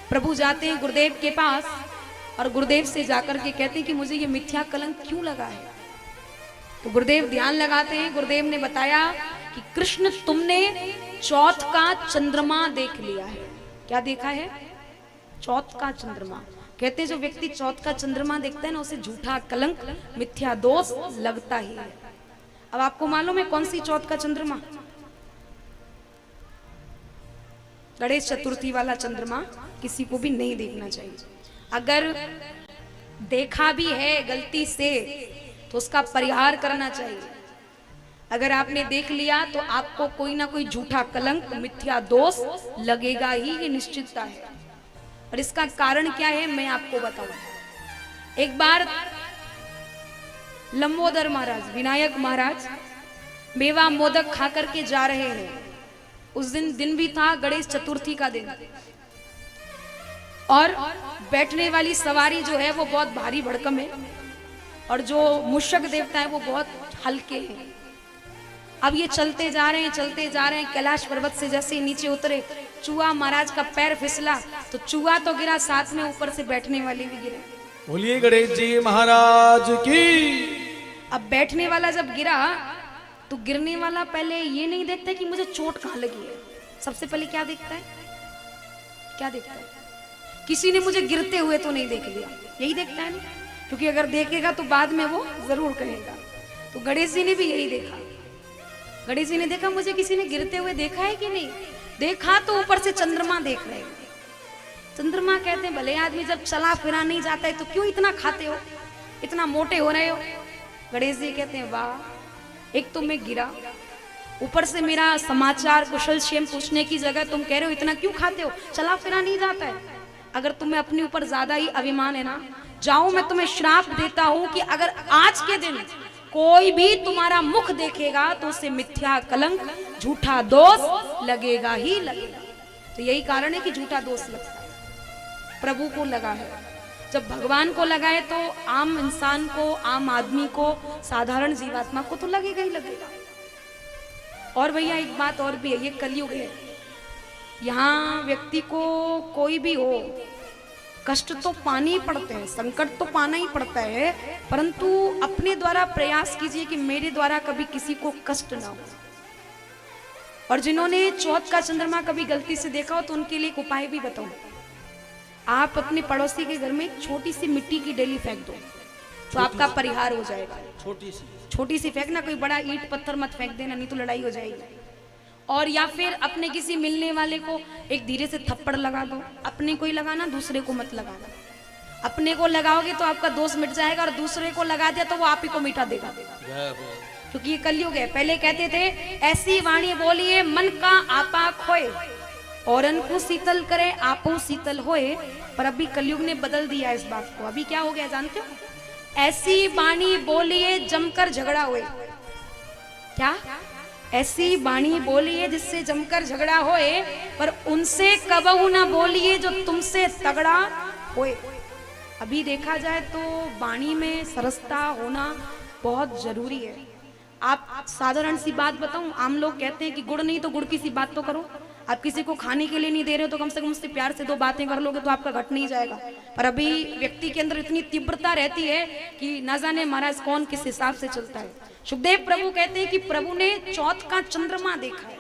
प्रभु जाते हैं गुरुदेव के पास और गुरुदेव से जाकर के कहते हैं कि मुझे ये मिथ्या कलंक क्यों लगा है। तो गुरुदेव ध्यान लगाते हैं। गुरुदेव ने बताया कि कृष्ण तुमने चौथ का चंद्रमा देख लिया है। क्या देखा है? चौथ का चंद्रमा। कहते हैं जो व्यक्ति चौथ का चंद्रमा देखता है ना, उसे झूठा कलंक मिथ्या दोष लगता ही है। अब आपको मालूम है कौन सी चौथ का चंद्रमा? गणेश चतुर्थी वाला चंद्रमा किसी को भी नहीं देखना चाहिए। अगर देखा भी है गलती से तो उसका परिहार करना चाहिए। अगर आपने देख लिया तो आपको कोई ना कोई झूठा कलंक मिथ्या दोष लगेगा ही, ये निश्चितता है। और इसका कारण क्या है मैं आपको बताऊं। एक बार लंबोदर महाराज, विनायक महाराज मेवा मोदक खा करके जा रहे हैं। उस दिन भी था गणेश चतुर्थी का दिन, और बैठने वाली सवारी जो है वो बहुत भारी भड़कम है और जो मूषक देवता है वो बहुत हल्के हैं। अब ये चलते जा रहे हैं। कैलाश पर्वत से जैसे नीचे उतरे, चूहा महाराज का पैर फिसला तो चूहा तो गिरा, साथ में ऊपर से बैठने वाले भी गिरे। बोलिए गणेश जी महाराज की। अब बैठने वाला जब गिरा तो गिरने वाला पहले ये नहीं देखता कि मुझे चोट कहाँ लगी है। सबसे पहले क्या देखता है? किसी ने मुझे गिरते हुए तो नहीं देख लिया, यही देखता है ना, क्योंकि अगर देखेगा तो बाद में वो जरूर कहेगा। तो गणेश जी ने भी यही देखा। गणेश जी ने देखा मुझे किसी ने गिरते हुए देखा है कि नहीं। देखा तो ऊपर से चंद्रमा देख रहे हैं। चंद्रमा कहते हैं भले आदमी जब चला फिरा नहीं जाता है तो क्यों इतना खाते हो, इतना मोटे हो रहे हो। गणेश जी कहते हैं वाह, एक तो मैं गिरा, ऊपर से मेरा समाचार कुशल क्षेम पूछने की जगह तुम कह रहे हो इतना क्यों खाते हो, चला फिरा नहीं जाता है। अगर तुम्हें अपने ऊपर ज्यादा ही अभिमान है ना, जाओ मैं तुम्हें श्राप देता हूं कि अगर आज के दिन कोई भी तुम्हारा मुख देखेगा तो उसे मिथ्या कलंक झूठा दोष लगेगा ही लगेगा। तो यही कारण है कि झूठा दोष लगता है। प्रभु को लगा है, जब भगवान को लगाए तो आम इंसान को, आम आदमी को, साधारण जीवात्मा को तो लगेगा ही लगेगा। और भैया एक बात और भी है, ये कलयुग है। यहाँ व्यक्ति को कोई भी हो कष्ट तो पाने ही पड़ते हैं, संकट तो पाना ही पड़ता है, परंतु अपने द्वारा प्रयास कीजिए कि मेरे द्वारा कभी किसी को कष्ट ना हो। और जिन्होंने चौथ का चंद्रमा कभी गलती से देखा हो तो उनके लिए एक उपाय भी बताऊं। आप अपने पड़ोसी के घर में एक छोटी सी मिट्टी की डेली फेंक दो तो आपका परिहार हो जाएगा। छोटी सी फेंकना, कोई बड़ा ईंट पत्थर मत फेंक देना, नहीं तो लड़ाई हो जाएगी। और या फिर अपने किसी मिलने वाले को एक धीरे से थप्पड़ लगा दो। अपने को ही लगाना, दूसरे को मत लगाना। अपने को लगाओगे तो आपका दोष मिट जाएगा, और दूसरे को लगा दिया तो वो आप ही को मिटा देगा, क्योंकि ये कलयुग है। पहले कहते थे ऐसी वाणी बोलिए मन का आपा खोए, औरन को शीतल करे आपो शीतल होए। पर अभी कलयुग ने बदल दिया इस बात को। अभी क्या हो गया जानते हो? ऐसी वाणी बोलिए जमकर झगड़ा होए। क्या? ऐसी वाणी बोलिए जिससे जमकर झगड़ा होए, पर उनसे कबहू ना बोलिए जो तुमसे तगड़ा होए। अभी देखा जाए तो वाणी में सरसता होना बहुत जरूरी है। आप साधारण सी बात बताऊं, आम लोग कहते हैं कि गुड़ नहीं तो गुड़ की सी बात तो करो। आप किसी को खाने के लिए नहीं दे रहे हो तो कम से कम उससे प्यार से दो बातें कर लोगे तो आपका घट नहीं जाएगा। पर अभी व्यक्ति के अंदर इतनी तीव्रता रहती है कि ना जाने महाराज कौन किस हिसाब से चलता है। सुखदेव प्रभु कहते हैं कि प्रभु ने चौथ का चंद्रमा देखा है।